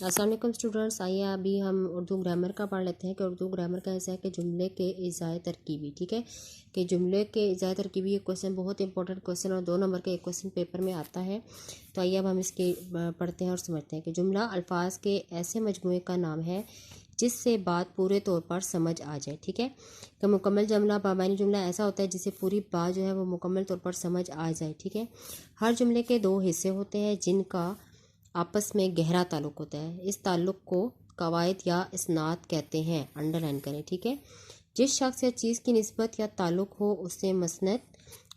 अस्सलाम वालेकुम स्टूडेंट्स, आइए अभी हम उर्दू ग्रामर का पढ़ लेते हैं कि उर्दू ग्रामर का ऐसा है कि जुमले के इज़ाए तरकीबी। ठीक है, कि जुमले के इज़ाए तरकीबी ये क्वेश्चन बहुत इंपॉर्टेंट क्वेश्चन और 2 नंबर का एक क्वेश्चन पेपर में आता है। तो आइए अब हम इसके पढ़ते हैं और समझते हैं कि जुमला अल्फाज के ऐसे मजमूए का नाम है जिससे बात पूरे तौर पर समझ आ जाए। ठीक है, कि मुकम्मल जुमला बामानी जुमला ऐसा होता है जिससे पूरी बात जो है वो मुकम्मल तौर पर समझ आ जाए। ठीक है, हर जुमले के 2 हिस्से होते हैं जिनका आपस में गहरा ताल्लुक़ होता है। इस ताल्लुक़ को कवायद या इसनाद कहते हैं। अंडरलाइन करें। ठीक है, जिस शख्स या चीज़ की निस्बत या ताल्लुक़ हो उससे मसनद,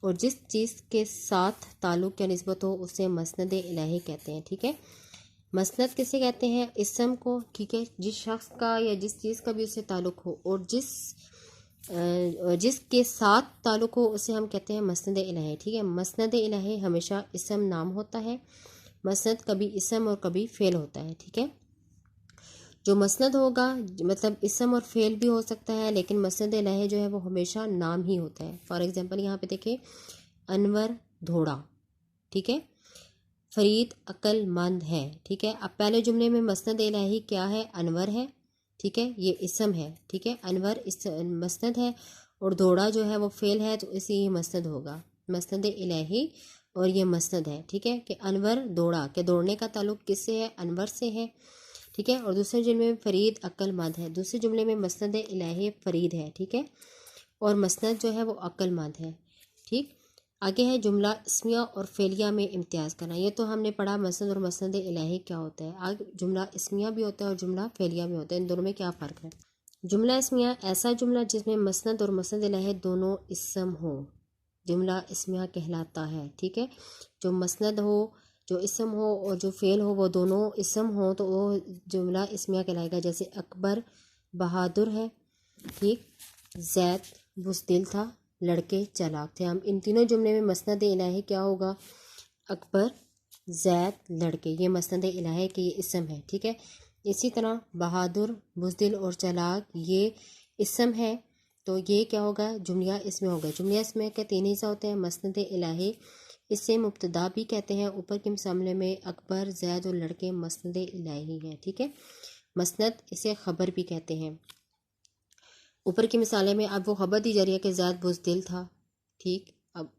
और जिस चीज़ के साथ ताल्लुक़ या निस्बत हो उससे मसनद इलाही कहते हैं। ठीक है, मसनद किसे कहते हैं? इसम को। ठीक है, जिस शख्स का या जिस चीज़ का भी उससे ताल्लुक़ हो और जिसके साथ ताल्लुक़ हो उसे हम कहते हैं मसनद इलाही। ठीक है, मसनद इलाही हमेशा इसम नाम होता है। मसनद कभी इसम और कभी फ़ेल होता है। ठीक है, जो मसनद होगा मतलब इसम और फ़ेल भी हो सकता है, लेकिन मसनद इलाही जो है वो हमेशा नाम ही होता है। फॉर एग्जांपल यहाँ पे देखिए, अनवर धोड़ा। ठीक है, फरीद अक्लमंद है। ठीक है, अब पहले जुमले में मसनद इलाही क्या है? अनवर है। ठीक है, ये इसम है। ठीक है, अनवर इस मसनद है और धोड़ा जो है वो फ़ेल है, तो इसी ही मसनद होगा। मसनद इलाही और ये मसनद है। ठीक है, कि अनवर दौड़ा, के दौड़ने का ताल्लुक़ किससे है? अनवर से है। ठीक है, और दूसरे जुमले में फरीद अक्लमंद है। दूसरे जुमले में मसनद इलाही फरीद है। ठीक है, और मसनद जो है वो अक्लमंद है। ठीक, आगे है जुमला इस्मिया और फेलिया में इम्तियाज़ करना। ये तो हमने पढ़ा मसनद और मसनद इलाही क्या होता है। आगे जुमला इस्मिया भी होता है और जुमला फेलिया भी होता है। इन दोनों में क्या फ़र्क है? जुमला इस्मिया ऐसा जुमला जिसमें मसनद और मसनद इलाही दोनों इसम हो, जुमला इस्मिया कहलाता है। ठीक है, जो मसनद हो, जो इसम हो और जो फ़ेल हो वो दोनों इसम हो तो वो जुमला इस्मिया कहलाएगा। जैसे अकबर बहादुर है। ठीक, जैद बुज़दिल था, लड़के चालाक थे। हम इन तीनों जुमले में मसनद इलाही क्या होगा? अकबर, जैद, लड़के, ये मसनद इलाही के ये इसम है। ठीक है, इसी तरह बहादुर, बुज़दिल और चालाक ये इसम है, तो ये क्या होगा? जुमला इसमें होगा। जुमला इसमें के 3 हिस्सा होते हैं। मसनद इलाही इसे मुब्तदा भी कहते हैं। ऊपर के मिसाले में अकबर, जैद और लड़के मसनद इलाही हैं। ठीक है, मसनद इसे ख़बर भी कहते हैं। ऊपर की मिसालें में अब वो ख़बर दी जा रही है कि जैद बुज़दिल था। ठीक, अब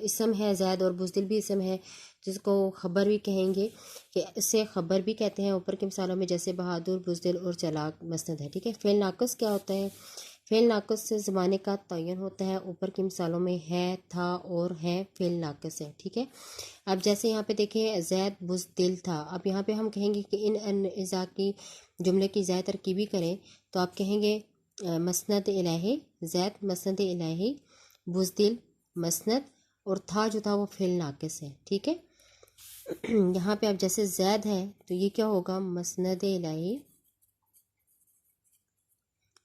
इसम है जैद और बुज़दिल भी इसम है, जिसको ख़बर भी कहेंगे, कि इसे ख़बर भी कहते हैं। ऊपर की मिसालों में जैसे बहादुर, बुज़दिल और चालाक मसनद है। ठीक है, फ़ेल नाक़िस क्या होता है? फ़ेल नाक़िस से ज़माने का तयन होता है। ऊपर की मिसालों में है, था और है फ़ेल नाक़िस है। ठीक है, अब जैसे यहाँ पे देखें जैद बुज़दिल था। अब यहाँ पे हम कहेंगे कि इन इज़ा की जुमले की ज़ाय तरकीबी करें, तो आप कहेंगे मसनद इलाही, जैद मसनद इलाही, बुज़दिल मसनद, और था जो था वो फ़ेल नाक़िस है। ठीक है, यहाँ पे अब जैसे जैद है तो ये क्या होगा? मसनद इलाही,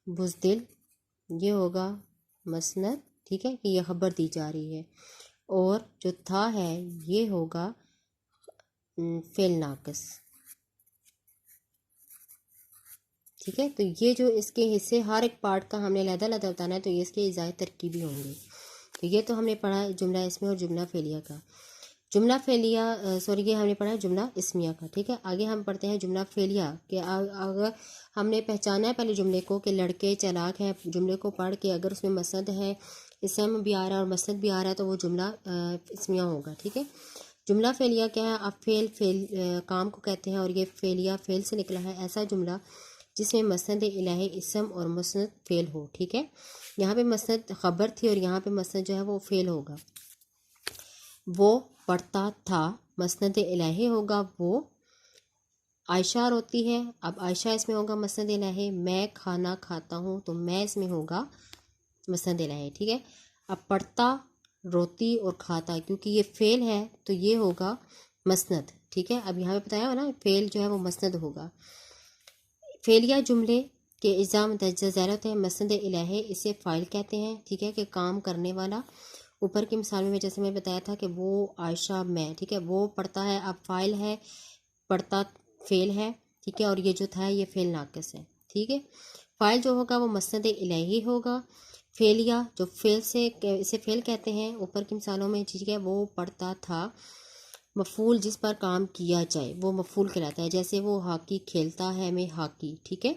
बुज़दिल ये होगा मसनद। ठीक है, कि ये ख़बर दी जा रही है, और जो था है ये होगा फ़ेल नाक़िस। ठीक है, तो ये जो इसके हिस्से हर एक पार्ट का हमने अलग-अलग बताना है, तो ये इसके इज़ाए तरकीबी होंगे। तो ये तो हमने पढ़ा जुमला इसमें और जुमला फेलिया का। जुमला फेलिया ये हमने पढ़ा जुमला इस्मिया का। ठीक है, आगे हम पढ़ते हैं जुमला फेलिया कि अगर हमने पहचाना है पहले जुमले को कि लड़के चालाक हैं, जुमले को पढ़ के अगर उसमें मसनद है, इसम भी आ रहा है और मसनद भी आ रहा है, तो वो जुमला इस्मिया होगा। ठीक है, जुमला फेलिया क्या है? आप फेल काम को कहते हैं, और ये फेलिया फेल से निकला है। ऐसा जुमला जिसमें मसनद इलाही इसम और मसनद फ़ेल हो। ठीक है, यहाँ पे मसनद ख़बर थी और यहाँ पे मसनद जो है वो फ़ेल होगा। वो पढ़ता था, मसनद इलाही होगा वो। आयशा रोती है, अब आयशा इसमें होगा मसनद इलाही। मैं खाना खाता हूँ, तो मैं इसमें होगा मसनद इलाही। ठीक है, अब पढ़ता, रोती और खाता, क्योंकि ये फ़ेल है तो ये होगा मसनद। ठीक है, अब यहाँ पे बताया हो ना, फ़ेल जो है वो मसनद होगा। फेलिया जुमले के इज़ाम ज़ैर होते हैं। मसनद इलाही इसे फ़ाइल कहते हैं। ठीक है, कि काम करने वाला। ऊपर की मिसाल में जैसे मैं बताया था कि वो आयशा मैं। ठीक है, वो पढ़ता है, अब फ़ाइल है, पढ़ता फ़ेल है। ठीक है, और ये जो था ये फ़ेल नाक़िस है। ठीक है, फ़ाइल जो होगा वो मसनद इलाही होगा। फेलिया जो फ़ेल से इसे फ़ेल कहते हैं ऊपर की मिसालों में। ठीक है, वो पढ़ता था, مفعول جس پر کام کیا جائے وہ مفعول کہلاتا ہے. جیسے وہ ہاکی کھیلتا ہے میں ہاکی. ٹھیک ہے،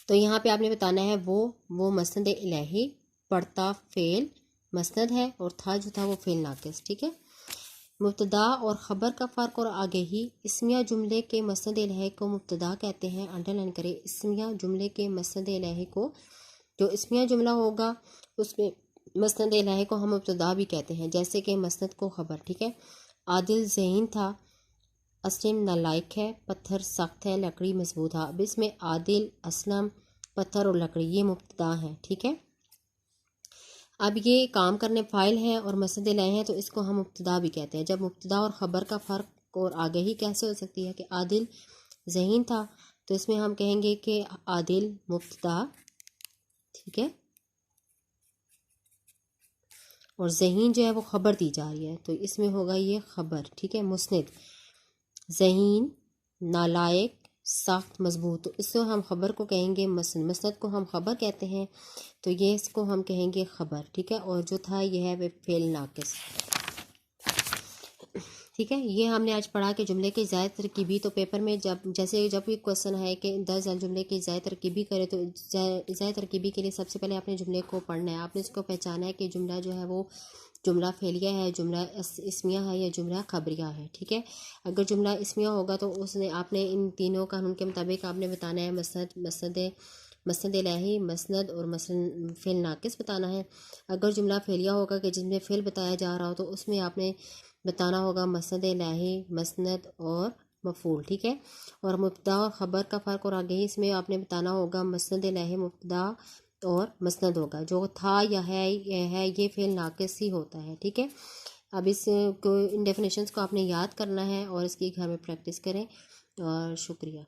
تو یہاں پہ آپ نے بتانا ہے وہ مسند الہی، پڑھتا فعل مسند ہے، اور تھا جو تھا وہ فعل ناقص. ٹھیک ہے، مبتدا اور خبر کا فرق اور آگہی. اسمیہ جملے کے مسند الہی کو مبتدا کہتے ہیں. انڈر لائن کرے، اسمیہ جملے کے مسند الہی کو، جو اسمیہ جملہ ہوگا اس میں مسند الہی کو ہم مبتدا بھی کہتے ہیں. جیسے کہ مسند کو خبر. ٹھیک ہے، عادل ذہین تھا، اسلم نالائق ہے، پتھر سخت ہے، لکڑی مضبوط ہے. اب اس میں عادل، اسلم، پتھر اور لکڑی یہ مبتدا ہیں. ٹھیک ہے، اب یہ کام کرنے فاعل ہیں اور مسند الہی ہیں، تو اس کو ہم مبتدا بھی کہتے ہیں. جب مبتدا اور خبر کا فرق اور آگہی کیسے ہو سکتی ہے کہ عادل ذہین تھا، تو اس میں ہم کہیں گے کہ عادل مبتدا، ٹھیک ہے، اور ذہین جو ہے وہ خبر دی جا رہی ہے، تو اس میں ہوگا یہ خبر. ٹھیک ہے، مسند، ذہین، نالائق، سخت، مضبوط، تو اس کو ہم خبر کو کہیں گے مسند. مسند کو ہم خبر کہتے ہیں، تو یہ اس کو ہم کہیں گے خبر. ٹھیک ہے، اور جو تھا یہ ہے وہ فعل ناقص. ٹھیک ہے، یہ ہم نے آج پڑھا کہ جملے کی زائد ترکیبی. تو پیپر میں جب بھی کوشچن ہے کہ دس جملے کی زائد ترکیبی کرے، تو زائد ترکیبی کے لیے سب سے پہلے آپ نے جملے کو پڑھنا ہے. آپ نے اس کو پہچانا ہے کہ جملہ جو ہے وہ جملہ فعلیہ ہے، جملہ اسمیہ ہے، یا جملہ خبریہ ہے. ٹھیک ہے، اگر جملہ اسمیہ ہوگا تو اس نے آپ نے ان تینوں قانون کے مطابق آپ نے بتانا ہے مسند الہی، مسند اور فعل ناقص بتانا ہے. اگر جملہ فعلیہ ہوگا کہ جس میں فعل بتایا جا رہا ہو، تو اس میں آپ نے بتانا ہوگا مسند الہی، مسند اور مفعول. ٹھیک ہے، اور مبتدا اور خبر کا فرق اور آگے اس میں آپ نے بتانا ہوگا مسند الہی مبتدا اور مسند ہوگا. جو تھا یا ہے یہ فعل ناقص ہی ہوتا ہے. ٹھیک ہے، اب اس کو ان ڈیفینیشنز کو آپ نے یاد کرنا ہے اور اس کی گھر میں پریکٹس کریں. اور شکریہ.